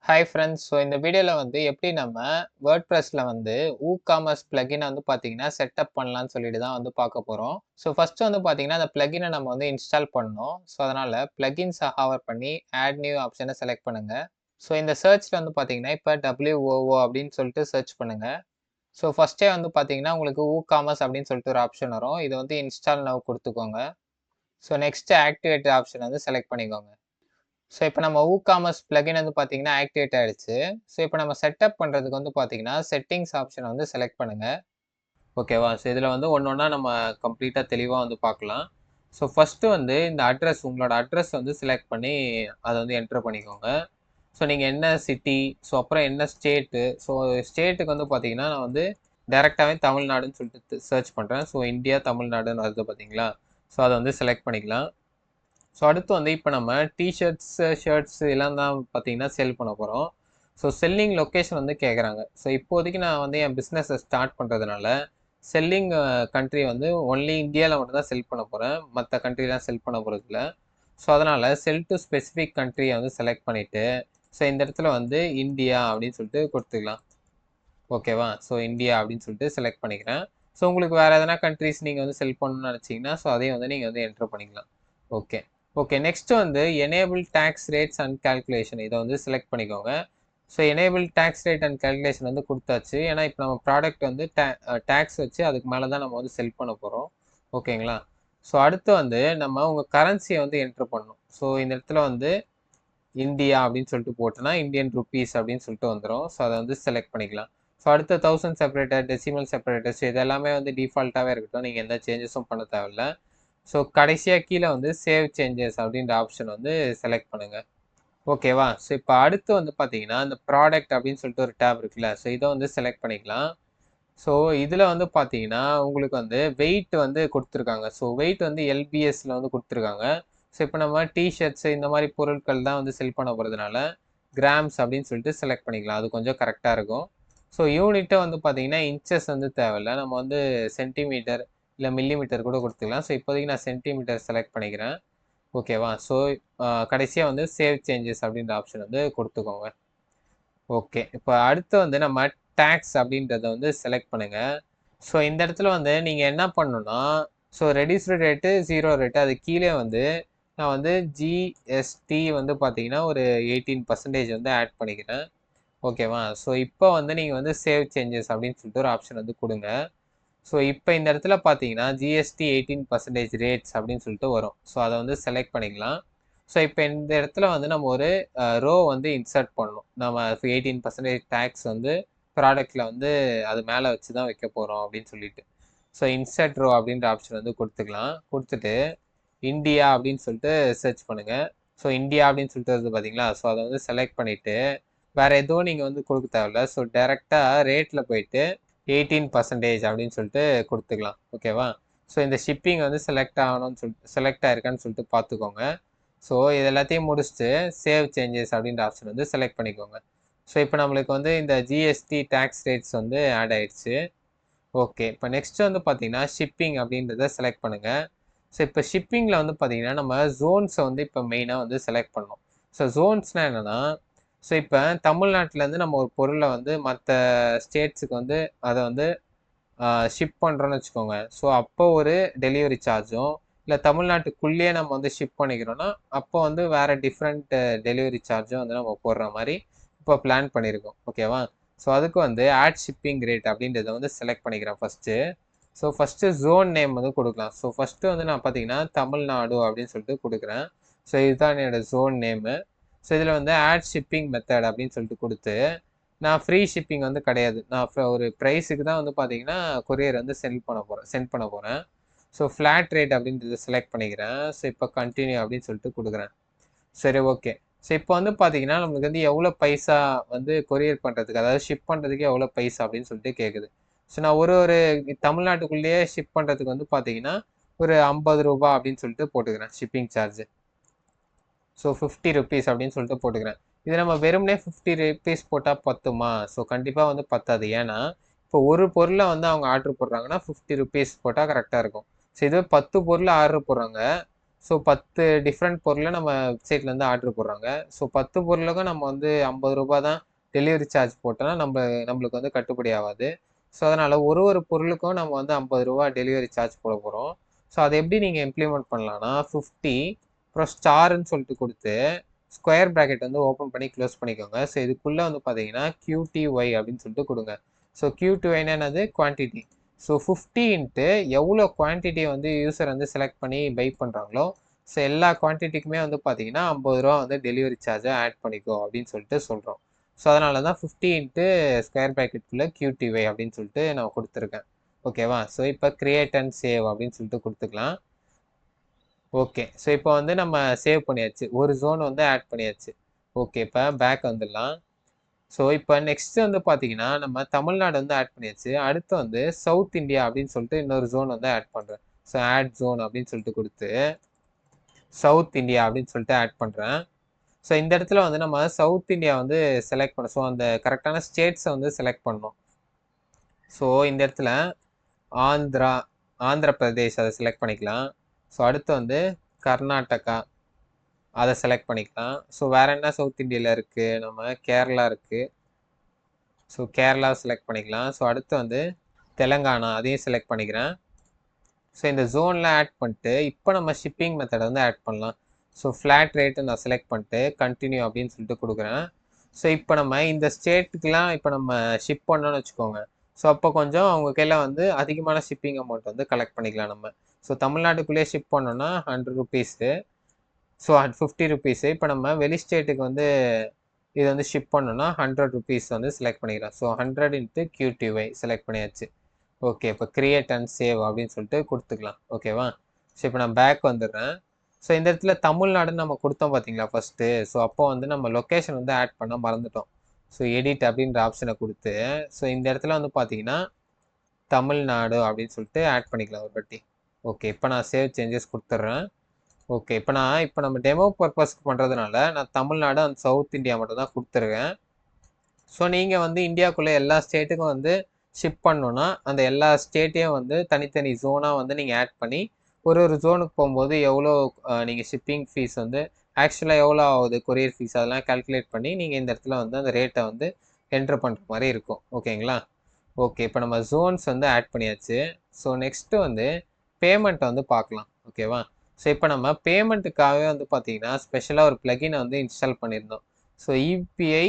Hi friends. இந்த வீடியோல எப்படி நம்ம வேர்ட்பிரஸ்ல WooCommerce பிளக்கின பார்த்தீங்கன்னா, செட்டப் பண்ணலான்னு சொல்லிட்டு தான் பார்க்க போறோம். ஃபர்ஸ்ட் பார்த்தீங்கன்னா, அந்த பிளக்கின நம்ம இன்ஸ்டால் பண்ணணும். அதனால பிளக்கின்ஸ ஹாவர் பண்ணி ஆட் நியூ ஆப்ஷன செலக்ட் பண்ணுங்க. இந்த சர்ச்ல பார்த்தீங்கன்னா, இப்ப WOO அப்படின்னு சொல்லிட்டு சர்ச் பண்ணுங்க. ஃபர்ஸ்ட்டே பார்த்தீங்கன்னா, உங்களுக்கு WooCommerce அப்படின்னு சொல்லிட்டு ஒரு ஆப்ஷன் வரும். இத இன்ஸ்டால் நவ் குடுத்துக்கோங்க. நெக்ஸ்ட் ஆக்டிவேட் ஆப்ஷன் செலக்ட் பண்ணிக்கோங்க. இப்ப நம்ம WooCommerce பிளக்கின் பார்த்தீங்கன்னா, ஆக்டிவேட் ஆயிடுச்சு. இப்ப நம்ம செட்டப் பண்றதுக்கு பார்த்தீங்கன்னா, செட்டிங்ஸ் ஆப்ஷன செலக்ட் பண்ணுங்க. ஓகேவா? இதுல ஒண்ணொண்ணா நம்ம கம்ப்ளீட்டா தெளிவா பார்க்கலாம். ஃபர்ஸ்ட் இந்த அட்ரஸ் உங்களோட அட்ரஸ் செலக்ட் பண்ணி அத என்டர் பண்ணிக்கோங்க. நீங்க என்ன சிட்டி, அப்புறம் என்ன ஸ்டேட்டு. ஸ்டேட்டுக்கு பார்த்தீங்கன்னா, நான் டைரக்ட்டாவே தமிழ்நாடுன்னு சொல்லிட்டு சர்ச் பண்றேன். இந்தியா, தமிழ்நாடுன்னு வருது பார்த்தீங்களா? அத செலக்ட் பண்ணிக்கலாம். அடுத்து இப்போ நம்ம டிஷர்ட்ஸ், ஷர்ட்ஸ் எல்லாம் தான் பார்த்தீங்கன்னா செல் பண்ண போகிறோம். செல்லிங் லொக்கேஷன் கேட்குறாங்க. இப்போதைக்கு நான் என் பிஸ்னஸை ஸ்டார்ட் பண்ணுறதுனால செல்லிங் கண்ட்ரி ஒன்லி இந்தியாவில் மட்டும் தான் செல் பண்ண போகிறேன். மற்ற கண்ட்ரிலாம் செல் பண்ண போகிறதில்ல. அதனால் செல் டு ஸ்பெசிஃபிக் கண்ட்ரியை செலக்ட் பண்ணிவிட்டு இந்த இடத்துல இந்தியா அப்படின்னு சொல்லிட்டு கொடுத்துக்கலாம். ஓகேவா? இந்தியா அப்படின்னு சொல்லிட்டு செலக்ட் பண்ணிக்கிறேன். உங்களுக்கு வேறு எதனா கண்ட்ரிஸ் நீங்கள் செல் பண்ணணும்னு நினச்சிங்கன்னா அதையும் நீங்கள் என்டர் பண்ணிக்கலாம். Okay. Okay. Next enable tax rates and calculation இதை செலக்ட் பண்ணிக்கோங்க. Enable tax rate and calculation கொடுத்தாச்சு. ஏன்னா இப்போ நம்ம ப்ராடக்ட் டாக்ஸ் வச்சு அதுக்கு மேலே தான் நம்ம செல் பண்ண போகிறோம். ஓகேங்களா? அடுத்து நம்ம உங்கள் கரன்சியை என்ட்ரு பண்ணணும். இந்த இடத்துல இந்தியா அப்படின்னு சொல்லிட்டு போட்டோன்னா இந்தியன் ருப்பீஸ் அப்படின்னு சொல்லிட்டு வந்துடும். அதை செலக்ட் பண்ணிக்கலாம். அடுத்த 1000 செப்பரேட்டர், டெசிமல் செப்பரேட்டர்ஸ் இது எல்லாமே டிஃபால்ட்டாகவே இருக்கட்டும். நீங்கள் எந்த சேஞ்சஸும் பண்ண தேவையில்ல. கடைசியாக கீழே சேவ் சேஞ்சஸ் அப்படின்ற ஆப்ஷன் செலக்ட் பண்ணுங்க. ஓகேவா? இப்போ அடுத்து பார்த்தீங்கன்னா இந்த ப்ராடக்ட் அப்படின்னு சொல்லிட்டு ஒரு டேப் இருக்குல்ல. இதை செலக்ட் பண்ணிக்கலாம். இதில் பார்த்தீங்கன்னா உங்களுக்கு வெயிட் கொடுத்துருக்காங்க. வெயிட் எல்பிஎஸ்ல கொடுத்துருக்காங்க. இப்போ நம்ம டிஷர்ட்ஸ் இந்த மாதிரி பொருட்கள் தான் செல் பண்ண போகிறதுனால கிராம்ஸ் அப்படின்னு சொல்லிட்டு செலக்ட் பண்ணிக்கலாம். அது கொஞ்சம் கரெக்டாக இருக்கும். யூனிட்டை பார்த்தீங்கன்னா இன்ச்சஸ் தேவையில்ல. நம்ம சென்டிமீட்டர் இல்லை மில்லிமீட்டர் கூட கொடுத்துக்கலாம். இப்போதைக்கு நான் சென்டிமீட்டர் செலக்ட் பண்ணிக்கிறேன். ஓகேவா? கடைசியாக சேவ் சேஞ்சஸ் அப்படின்ற ஆப்ஷன் கொடுத்துக்கோங்க. ஓகே. இப்போ அடுத்து நம்ம டேக்ஸ் அப்படின்றத செலக்ட் பண்ணுங்க. இந்த இடத்துல நீங்கள் என்ன பண்ணணும்னா ரெடியூஸ்டு ரேட்டு 0 ரேட்டு அது கீழே நான் ஜிஎஸ்டி பார்த்தீங்கன்னா ஒரு 18% ஆட் பண்ணிக்கிறேன். ஓகேவா? இப்போ நீங்கள் சேவ் சேஞ்சஸ் அப்படின்னு சொல்லிட்டு ஒரு ஆப்ஷன் கொடுங்க. இப்போ இந்த இடத்துல பார்த்தீங்கன்னா ஜிஎஸ்டி 18% ரேட்ஸ் அப்படின்னு சொல்லிட்டு வரும். அதை செலக்ட் பண்ணிக்கலாம். இப்போ இந்த இடத்துல நம்ம ஒரு ரோ இன்சர்ட் பண்ணணும். நம்ம 18% டேக்ஸ் ப்ராடக்டில் அது மேலே வச்சு தான் வைக்க போகிறோம் அப்படின்னு சொல்லிட்டு. இன்சர்ட் ரோ அப்படின்ற ஆப்ஷன் கொடுத்துக்கலாம். கொடுத்துட்டு இந்தியா அப்படின்னு சொல்லிட்டு சர்ச் பண்ணுங்கள். இந்தியா அப்படின்னு சொல்லிட்டு வருது பார்த்தீங்களா? அதை செலக்ட் பண்ணிவிட்டு வேறு எதுவும் நீங்கள் கொடுக்க தேவையில்ல. டேரெக்டாக ரேட்டில் போயிட்டு 18% அப்படின்னு சொல்லிட்டு கொடுத்துக்கலாம். ஓகேவா? இந்த ஷிப்பிங் செலக்ட் ஆகணும்னு சொல்லிட்டு செலக்ட் ஆயிருக்கான்னு சொல்லிட்டு பார்த்துக்கோங்க. இது எல்லாத்தையும் முடிச்சுட்டு சேவ் சேஞ்சஸ் அப்படின்ற ஆப்ஷன் செலக்ட் பண்ணிக்கோங்க. இப்போ நம்மளுக்கு இந்த ஜிஎஸ்டி டேக்ஸ் ரேட்ஸ் ஆட் ஆயிடுச்சு. ஓகே. இப்போ நெக்ஸ்ட் பார்த்தீங்கன்னா ஷிப்பிங் அப்படின்றத செலக்ட் பண்ணுங்கள். இப்போ ஷிப்பிங்கில் பார்த்தீங்கன்னா நம்ம ஜோன்ஸை இப்போ மெயினாக செலக்ட் பண்ணணும். ஜோன்ஸ்னால் என்னென்னா இப்போ தமிழ்நாட்டிலேருந்து நம்ம ஒரு பொருளை மற்ற ஸ்டேட்ஸுக்கு அதை ஷிப் பண்ணுறோன்னு வச்சுக்கோங்க. அப்போ ஒரு டெலிவரி சார்ஜும், இல்லை தமிழ்நாட்டுக்குள்ளேயே நம்ம ஷிப் பண்ணிக்கிறோன்னா அப்போ வேறு டிஃப்ரெண்ட் டெலிவரி சார்ஜும் நம்ம போடுற மாதிரி இப்போ பிளான் பண்ணியிருக்கோம். ஓகேவா? அதுக்கு ஆட் ஷிப்பிங் ரேட் அப்படின்றத செலக்ட் பண்ணிக்கிறேன் ஃபஸ்ட்டு. ஃபஸ்ட்டு ஜோன் நேம் கொடுக்கலாம். ஃபஸ்ட்டு நான் பார்த்தீங்கன்னா தமிழ்நாடு அப்படின்னு சொல்லிட்டு கொடுக்குறேன். இதுதான் என்னோடய ஜோன் நேமு. இதில் ஆட் ஷிப்பிங் மெத்தட் அப்படின்னு சொல்லிட்டு கொடுத்து நான் ஃப்ரீ ஷிப்பிங் கிடையாது. நான் ஒரு ப்ரைஸுக்கு தான் பார்த்தீங்கன்னா கொரியர் சென்ட் பண்ண போகிறேன். ஃப்ளாட் ரேட் அப்படின்றத செலக்ட் பண்ணிக்கிறேன். இப்போ கண்டினியூ அப்படின்னு சொல்லிட்டு கொடுக்குறேன். சரி, ஓகே. இப்போ பார்த்தீங்கன்னா நம்மளுக்கு எவ்வளோ பைசா கொரியர் பண்ணுறதுக்கு, அதாவது ஷிப் பண்ணுறதுக்கு எவ்வளோ பைசா அப்படின்னு சொல்லிட்டு கேட்குது. நான் ஒரு தமிழ்நாட்டுக்குள்ளேயே ஷிப் பண்ணுறதுக்கு பார்த்தீங்கன்னா ஒரு 50 ரூபா அப்படின்னு சொல்லிட்டு போட்டுக்கிறேன் ஷிப்பிங் சார்ஜ். 50 ருபீஸ் அப்படின்னு சொல்லிட்டு போட்டுக்கிறேன். இது நம்ம வெறுமனே 50 ருபீஸ் போட்டால் பத்துமா? கண்டிப்பாக பத்தாது. ஏன்னா இப்போ ஒரு பொருளை அவங்க ஆர்டர் போடுறாங்கன்னா 50 ருபீஸ் போட்டால் கரெக்டாக இருக்கும். இது 10 பொருள் ஆர்டர் போடுறாங்க. ஸோ 10 டிஃப்ரெண்ட் பொருளை நம்ம வெப்சைட்லேருந்து ஆர்டர் போடுறாங்க. ஸோ 10 பொருளுக்கும் நம்ம வந்து ரூ. 50 தான் டெலிவரி சார்ஜ் போட்டோன்னா நம்மளுக்கு வந்து கட்டுப்படி ஆகாது. ஸோ அதனால் ஒரு பொருளுக்கும் நம்ம வந்து ரூ. 50 டெலிவரி சார்ஜ் போட போகிறோம். ஸோ அதை எப்படி நீங்கள் இம்ப்ளிமெண்ட் பண்ணலான்னா 50 அப்புறம் ஸ்டார்ன்னு சொல்லிட்டு கொடுத்து ஸ்கொயர் ப்ராக்கெட் வந்து ஓப்பன் பண்ணி க்ளோஸ் பண்ணிக்கோங்க. ஸோ இதுக்குள்ளே வந்து பார்த்தீங்கன்னா QTY அப்படின்னு சொல்லிட்டு கொடுங்க. ஸோ QTYன்னா என்னது குவான்டிட்டி. ஸோ 50 இன்ட்டு எவ்வளோ குவான்டிட்டியை வந்து யூசர் வந்து செலக்ட் பண்ணி பை பண்ணுறாங்களோ ஸோ எல்லா குவான்டிட்டிக்குமே வந்து பார்த்தீங்கன்னா ரூ. 50 வந்து டெலிவரி சார்ஜை ஆட் பண்ணிக்கோ அப்படின்னு சொல்லிட்டு சொல்கிறோம். ஸோ அதனால தான் 50 இன்ட்டு ஸ்கொயர் ப்ராக்கெட்டுக்குள்ளே QTY அப்படின்னு சொல்லிட்டு நான் கொடுத்துருக்கேன். ஓகேவா? ஸோ இப்போ கிரியேட் அண்ட் சேவ் அப்படின்னு சொல்லிட்டு கொடுத்துக்கலாம். ஓகே. ஸோ இப்போ வந்து நம்ம சேவ் பண்ணியாச்சு. ஒரு ஜோன் வந்து ஆட் பண்ணியாச்சு. ஓகே. இப்போ பேக் வந்துடலாம். ஸோ இப்போ நெக்ஸ்ட் வந்து பார்த்தீங்கன்னா நம்ம தமிழ்நாடு வந்து ஆட் பண்ணியாச்சு. அடுத்து வந்து சவுத் இந்தியா அப்படின்னு சொல்லிட்டு இன்னொரு ஜோன் வந்து ஆட் பண்ணுறேன். ஸோ ஆட் ஜோன் அப்படின்னு சொல்லிட்டு கொடுத்து சவுத் இந்தியா அப்படின்னு சொல்லிட்டு ஆட் பண்ணுறேன். ஸோ இந்த இடத்துல வந்து நம்ம சவுத் இந்தியா வந்து செலக்ட் பண்ணோம். ஸோ அந்த கரெக்டான ஸ்டேட்ஸை வந்து செலக்ட் பண்ணோம். ஸோ இந்த இடத்துல ஆந்திர பிரதேஷ் அதை செலக்ட் பண்ணிக்கலாம். ஸோ அடுத்து வந்து கர்நாடகா அதை செலக்ட் பண்ணிக்கலாம். ஸோ வேற என்ன சவுத் இந்தியாவில் இருக்குது? நம்ம கேரளா இருக்குது. ஸோ கேரளாவை செலக்ட் பண்ணிக்கலாம். ஸோ அடுத்து வந்து தெலுங்கானா அதையும் செலக்ட் பண்ணிக்கிறேன். ஸோ இந்த ஜோனில் ஆட் பண்ணிட்டு இப்போ நம்ம ஷிப்பிங் மெத்தடை வந்து ஆட் பண்ணலாம். ஸோ ஃப்ளாட் ரேட்டு நான் செலக்ட் பண்ணிட்டு கண்டினியூ அப்படின்னு சொல்லிட்டு கொடுக்குறேன். ஸோ இப்போ நம்ம இந்த ஸ்டேட்டுக்கெலாம் இப்போ நம்ம ஷிப் பண்ணோன்னு வச்சுக்கோங்க. ஸோ அப்போ கொஞ்சம் அவங்க கையில் வந்து அதிகமான ஷிப்பிங் அமௌண்ட் வந்து கலெக்ட் பண்ணிக்கலாம் நம்ம. ஸோ தமிழ்நாட்டுக்குள்ளேயே ஷிப் பண்ணோன்னா ₹100. ஸோ ₹50. இப்போ நம்ம வெளி ஸ்டேட்டுக்கு வந்து இது வந்து ஷிப் பண்ணோன்னா ₹100 வந்து செலக்ட் பண்ணிக்கலாம். ஸோ 100 இன்ட்டு QTY செலக்ட் பண்ணியாச்சு. ஓகே. இப்போ கிரியேட் அண்ட் சேவ் அப்படின்னு சொல்லிட்டு கொடுத்துக்கலாம். ஓகேவா? ஸோ இப்போ நான் பேக் வந்துடுறேன். ஸோ இந்த இடத்துல தமிழ்நாடுன்னு நம்ம கொடுத்தோம் பார்த்தீங்களா ஃபஸ்ட்டு. ஸோ அப்போ வந்து நம்ம லொக்கேஷன் வந்து ஆட் பண்ண மறந்துட்டோம். ஸோ எடிட் அப்படின்ற ஆப்ஷனை கொடுத்து ஸோ இந்த இடத்துல வந்து பார்த்தீங்கன்னா தமிழ்நாடு அப்படின்னு சொல்லிட்டு ஆட் பண்ணிக்கலாம் ஒரு வாட்டி. ஓகே. இப்போ நான் சேவ் சேஞ்சஸ் கொடுத்துட்றேன். ஓகே. இப்போ நம்ம டெமோ பர்பஸ்க்கு பண்ணுறதுனால நான் தமிழ்நாடு அண்ட் சவுத் இந்தியா மட்டும் தான் கொடுத்துருக்கேன். ஸோ நீங்கள் வந்து இந்தியாவுக்குள்ளே எல்லா ஸ்டேட்டுக்கும் வந்து ஷிப் பண்ணணுன்னா அந்த எல்லா ஸ்டேட்டையும் வந்து தனித்தனி ஜோனாக வந்து நீங்கள் ஆட் பண்ணி ஒரு ஜோனுக்கு போகும்போது எவ்வளோ நீங்கள் ஷிப்பிங் ஃபீஸ் வந்து ஆக்சுவலாக எவ்வளோ ஆகுது கொரியர் ஃபீஸ் அதெல்லாம் கால்குலேட் பண்ணி நீங்கள் இந்த இடத்துல வந்து அந்த ரேட்டை வந்து என்ட்ரு பண்ணுற மாதிரி இருக்கும். ஓகேங்களா? ஓகே. இப்போ நம்ம ஜோன்ஸ் வந்து ஆட் பண்ணியாச்சு. ஸோ நெக்ஸ்ட்டு வந்து பேமெண்ட்டை வந்து பார்க்கலாம். ஓகேவா? ஸோ இப்போ நம்ம பேமெண்ட்டுக்காகவே வந்து பார்த்தீங்கன்னா ஸ்பெஷலாக ஒரு ப்ளகினை வந்து இன்ஸ்டால் பண்ணியிருந்தோம். ஸோ யூபிஐ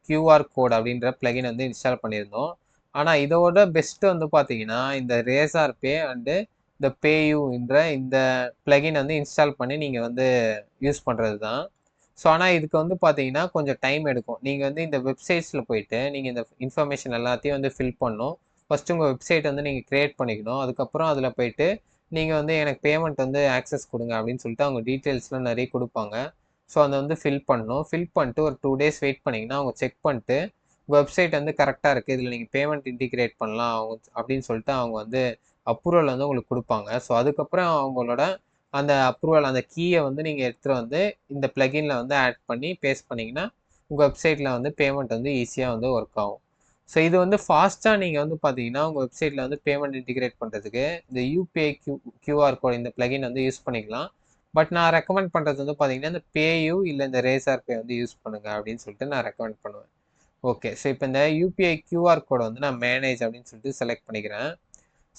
கியூஆர் கோட் அப்படின்ற ப்ளகின் வந்து இன்ஸ்டால் பண்ணியிருந்தோம். ஆனால் இதோட பெஸ்ட்டு வந்து பார்த்தீங்கன்னா இந்த ரேசார் பே அண்டு இந்த பேயூ என்ற இந்த ப்ளகின் வந்து இன்ஸ்டால் பண்ணி நீங்கள் வந்து யூஸ் பண்ணுறது தான். ஸோ ஆனால் இதுக்கு வந்து பார்த்தீங்கன்னா கொஞ்சம் டைம் எடுக்கும். நீங்கள் வந்து இந்த வெப்சைட்ஸில் போயிட்டு நீங்கள் இந்த இன்ஃபர்மேஷன் எல்லாத்தையும் வந்து ஃபில் பண்ணணும். ஃபஸ்ட்டு உங்கள் வெப்சைட் வந்து நீங்கள் க்ரியேட் பண்ணிக்கணும். அதுக்கப்புறம் அதில் போயிட்டு நீங்கள் வந்து எனக்கு பேமெண்ட் வந்து ஆக்சஸ் கொடுங்க அப்படின்னு சொல்லிட்டு அவங்க டீட்டெயில்ஸ்லாம் நிறைய கொடுப்பாங்க. ஸோ அதை வந்து ஃபில் பண்ணணும். ஃபில் பண்ணிட்டு ஒரு 2 டேஸ் வெயிட் பண்ணிங்கன்னா அவங்க செக் பண்ணிட்டு உங்கள் வெப்சைட் வந்து கரெக்டாக இருக்குது இதில் நீங்கள் பேமெண்ட் இன்டிகிரேட் பண்ணலாம் அவங்க அப்படின்னு சொல்லிட்டு அவங்க வந்து அப்ரூவல் வந்து உங்களுக்கு கொடுப்பாங்க. ஸோ அதுக்கப்புறம் அவங்களோட அந்த அப்ரூவல் அந்த கீயை வந்து நீங்கள் எடுத்துகிட்டு வந்து இந்த ப்ளகினில் வந்து ஆட் பண்ணி பேஸ்ட் பண்ணிங்கன்னா உங்கள் வெப்சைட்டில் வந்து பேமெண்ட் வந்து ஈஸியாக வந்து ஒர்க் ஆகும். ஸோ இது வந்து ஃபாஸ்ட்டாக நீங்கள் வந்து பார்த்தீங்கன்னா உங்கள் வெப்சைட்டில் வந்து பேமெண்ட் இன்டிகிரேட் பண்ணுறதுக்கு இந்த யூபிஐ கியூஆர் கோட் இந்த ப்ளகின் வந்து யூஸ் பண்ணிக்கலாம். பட் நான் ரெக்கமெண்ட் பண்ணுறது வந்து பார்த்தீங்கன்னா இந்த பேயூ இல்லை இந்த ரேசார் பே வந்து யூஸ் பண்ணுங்கள் அப்படின்னு சொல்லிட்டு நான் ரெக்கமெண்ட் பண்ணுவேன். ஓகே. ஸோ இப்போ இந்த யூபிஐ கியூஆர் கோடை வந்து நான் மேனேஜ் அப்படின்னு சொல்லிட்டு செலக்ட் பண்ணிக்கிறேன்.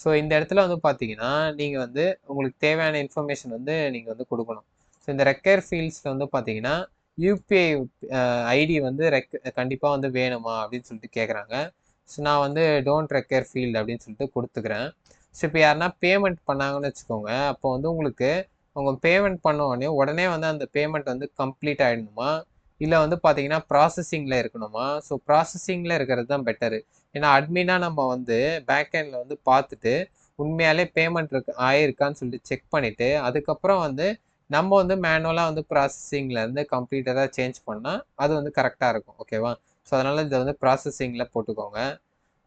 ஸோ இந்த இடத்துல வந்து பார்த்தீங்கன்னா நீங்கள் வந்து உங்களுக்கு தேவையான இன்ஃபர்மேஷன் வந்து நீங்கள் வந்து கொடுக்கணும். ஸோ இந்த ரெக்கயர் ஃபீல்ட்ஸில் வந்து பார்த்தீங்கன்னா யூபிஐ ஐடி வந்து கண்டிப்பாக வந்து வேணுமா அப்படின்னு சொல்லிட்டு கேட்குறாங்க. ஸோ நான் வந்து டோன்ட் ரெக்கயர் ஃபீல்டு அப்படின்னு சொல்லிட்டு கொடுத்துக்கிறேன். ஸோ இப்போ யாருன்னா பேமெண்ட் பண்ணாங்கன்னு வச்சுக்கோங்க. அப்போ வந்து உங்களுக்கு அவங்க பேமெண்ட் பண்ண உடனே வந்து அந்த பேமெண்ட் வந்து கம்ப்ளீட் ஆகிடணுமா இல்லை வந்து பார்த்தீங்கன்னா ப்ராசஸிங்கில் இருக்கணுமா? ஸோ ப்ராசஸிங்கில் இருக்கிறது தான் பெட்டரு. ஏன்னா அட்மினாக நம்ம வந்து பேக்எண்டில் வந்து பார்த்துட்டு உண்மையாலே பேமெண்ட் ஆயிருக்கான்னு சொல்லிட்டு செக் பண்ணிவிட்டு அதுக்கப்புறம் வந்து நம்ம வந்து மேனுவலாக வந்து ப்ராசஸிங்லேருந்து கம்ப்ளீட்டராக சேஞ்ச் பண்ணால் அது வந்து கரெக்டாக இருக்கும். ஓகேவா? ஸோ அதனால் இதை வந்து ப்ராசஸிங்கில் போட்டுக்கோங்க.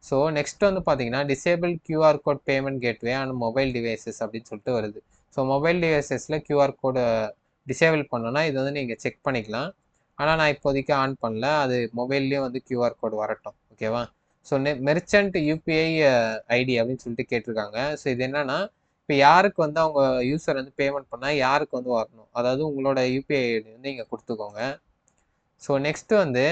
ஸோ நெக்ஸ்ட் வந்து பார்த்தீங்கன்னா disable QR code payment gateway and mobile devices அப்படின்னு சொல்லிட்டு வருது. ஸோ மொபைல் டிவைசஸில் கியூஆர் கோடை டிசேபிள் பண்ணோன்னா இது வந்து நீங்கள் செக் பண்ணிக்கலாம். ஆனால் நான் இப்போதைக்கு ஆன் பண்ணல. அது மொபைல்லேயும் வந்து கியூஆர் கோடு வரட்டும். ஓகேவா? ஸோ மெர்ச்சன்ட் யூபிஐ ஐடி அப்படின்னு சொல்லிட்டு கேட்டிருக்காங்க. ஸோ இது என்னன்னா இப்போ யாருக்கு வந்து அவங்க யூசர் வந்து பேமெண்ட் பண்ணால் யாருக்கு வந்து வரணும், அதாவது உங்களோட யூபிஐ ஐடி வந்து இங்கே கொடுத்துக்கோங்க. ஸோ நெக்ஸ்ட் வந்து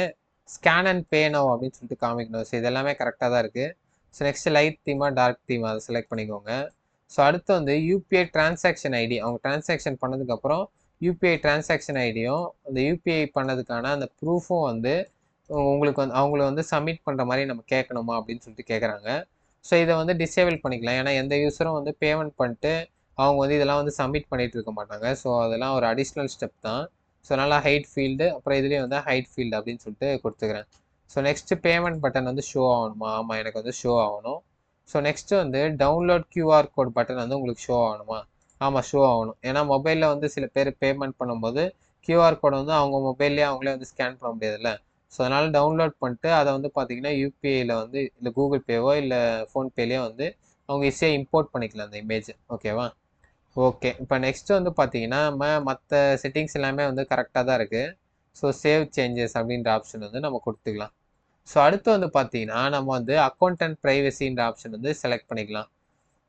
ஸ்கேன் அண்ட் பே நவ் அப்படின்னு சொல்லிட்டு காமிக்கணும். ஸோ இது எல்லாமே கரெக்டாக தான் இருக்குது. ஸோ நெக்ஸ்ட் லைட் தீமா டார்க் தீமா அதை செலக்ட் பண்ணிக்கோங்க. ஸோ அடுத்து வந்து யூபிஐ டிரான்சாக்ஷன் ஐடி, அவங்க டிரான்சாக்ஷன் பண்ணதுக்கப்புறம் யூபிஐ டிரான்சாக்ஷன் ஐடியும் அந்த யூபிஐ பண்ணதுக்கான அந்த ப்ரூஃபும் வந்து உங்களுக்கு வந்து அவங்கள வந்து சப்மிட் பண்ணுற மாதிரி நம்ம கேட்கணுமா அப்படின்னு சொல்லிட்டு கேட்குறாங்க. ஸோ இதை வந்து டிசேபிள் பண்ணிக்கலாம். ஏன்னா எந்த யூஸரும் வந்து பேமெண்ட் பண்ணிட்டு அவங்க வந்து இதெல்லாம் வந்து சப்மிட் பண்ணிட்டு இருக்க மாட்டாங்க. ஸோ அதெல்லாம் ஒரு அடிஷ்னல் ஸ்டெப் தான். ஸோ நல்லா ஹைட் ஃபீல்டு, அப்புறம் இதுலேயும் வந்து ஹைட் ஃபீல்டு அப்படின்னு சொல்லிட்டு கொடுத்துக்கிறேன். ஸோ நெக்ஸ்ட்டு பேமெண்ட் பட்டன் வந்து ஷோ ஆகணுமா? ஆமாம், எனக்கு வந்து ஷோ ஆகணும். ஸோ நெக்ஸ்ட்டு வந்து டவுன்லோட் கியூஆர் கோட் பட்டன் வந்து உங்களுக்கு ஷோ ஆகணுமா? ஆமாம், ஷோ ஆகணும். ஏன்னா மொபைலில் வந்து சில பேர் பேமெண்ட் பண்ணும்போது கியூஆர் கோடை வந்து அவங்க மொபைல்லேயே அவங்களே வந்து ஸ்கேன் பண்ண முடியாதுல்ல. ஸோ அதனால் டவுன்லோட் பண்ணிட்டு அதை வந்து பார்த்தீங்கன்னா யூபிஐயில் வந்து இல்லை கூகுள் பேவோ இல்லை ஃபோன்பேலேயோ வந்து அவங்க ஈஸியாக இம்போர்ட் பண்ணிக்கலாம் அந்த இமேஜ். ஓகேவா? ஓகே. இப்போ நெக்ஸ்ட் வந்து பார்த்தீங்கன்னா நம்ம மற்ற செட்டிங்ஸ் எல்லாமே வந்து கரெக்டாக தான் இருக்குது. ஸோ சேவ் சேஞ்சஸ் அப்படின்ற ஆப்ஷன் வந்து நம்ம கொடுத்துக்கலாம். ஸோ அடுத்து வந்து பார்த்தீங்கன்னா நம்ம வந்து அக்கௌண்ட் அண்ட் ப்ரைவசின்ற ஆப்ஷன் வந்து செலக்ட் பண்ணிக்கலாம்.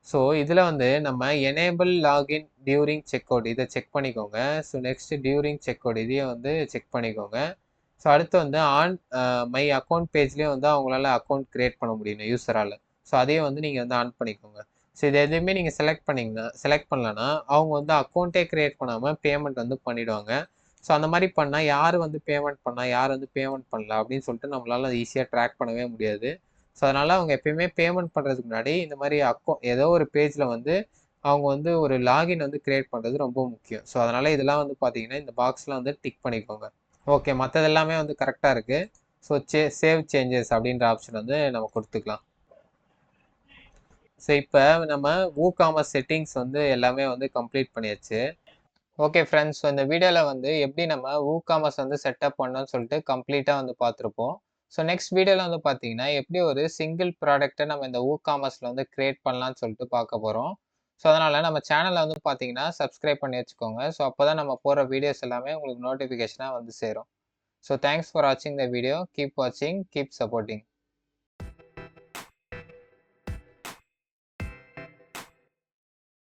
ஸோ இதில் வந்து நம்ம enable login during check out இதை செக் பண்ணிக்கோங்க. So next during check out இதையும் வந்து செக் பண்ணிக்கோங்க. ஸோ அடுத்து வந்து ஆன் மை அக்கௌண்ட் பேஜ்லேயும் வந்து அவங்களால அக்கௌண்ட் க்ரியேட் பண்ண முடியும் யூஸரால். ஸோ அதையும் வந்து நீங்கள் வந்து ஆன் பண்ணிக்கோங்க. ஸோ இது எதுவுமே நீங்கள் செலக்ட் பண்ணலன்னா அவங்க வந்து அக்கௌண்ட்டே க்ரியேட் பண்ணாமல் பேமெண்ட் வந்து பண்ணிவிடுவாங்க. ஸோ அந்த மாதிரி பண்ணால் யார் வந்து பேமெண்ட் பண்ணால் யார் வந்து பேமெண்ட் பண்ணல அப்படின்னு சொல்லிட்டு நம்மளால் அது ஈஸியாக ட்ராக் பண்ணவே முடியாது. ஸோ அதனால் அவங்க எப்பயுமே பேமெண்ட் பண்ணுறதுக்கு முன்னாடி இந்த மாதிரி ஏதோ ஒரு பேஜில் வந்து அவங்க வந்து ஒரு லாகின் வந்து க்ரியேட் பண்ணுறது ரொம்ப முக்கியம். ஸோ அதனால் இதெல்லாம் வந்து பார்த்தீங்கன்னா இந்த பாக்ஸ்லாம் வந்து டிக் பண்ணிக்கோங்க. ஓகே, மற்றது எல்லாமே வந்து கரெக்டாக இருக்குது. ஸோ சேவ் சேஞ்சஸ் அப்படின்ற ஆப்ஷன் வந்து நம்ம கொடுத்துக்கலாம். ஸோ இப்போ நம்ம WooCommerce செட்டிங்ஸ் வந்து எல்லாமே வந்து கம்ப்ளீட் பண்ணியாச்சு. ஓகே ஃப்ரெண்ட்ஸ், ஸோ இந்த வீடியோவில் வந்து எப்படி நம்ம WooCommerce வந்து செட்டப் பண்ணோம்னு சொல்லிட்டு கம்ப்ளீட்டாக வந்து பார்த்துருப்போம். ஸோ நெக்ஸ்ட் வீடியோவில் வந்து பார்த்தீங்கன்னா எப்படி ஒரு சிங்கிள் ப்ராடக்ட்டை நம்ம இந்த WooCommerceல வந்து கிரியேட் பண்ணலாம்னு சொல்லிட்டு பார்க்க போகிறோம். ஸோ அதனால் நம்ம சேனலை வந்து பார்த்தீங்கன்னா சப்ஸ்கிரைப் பண்ணி வச்சுக்கோங்க. ஸோ அப்போ தான் நம்ம போகிற வீடியோஸ் எல்லாமே உங்களுக்கு நோட்டிஃபிகேஷனாக வந்து சேரும். So thanks for watching the video. Keep watching, keep supporting.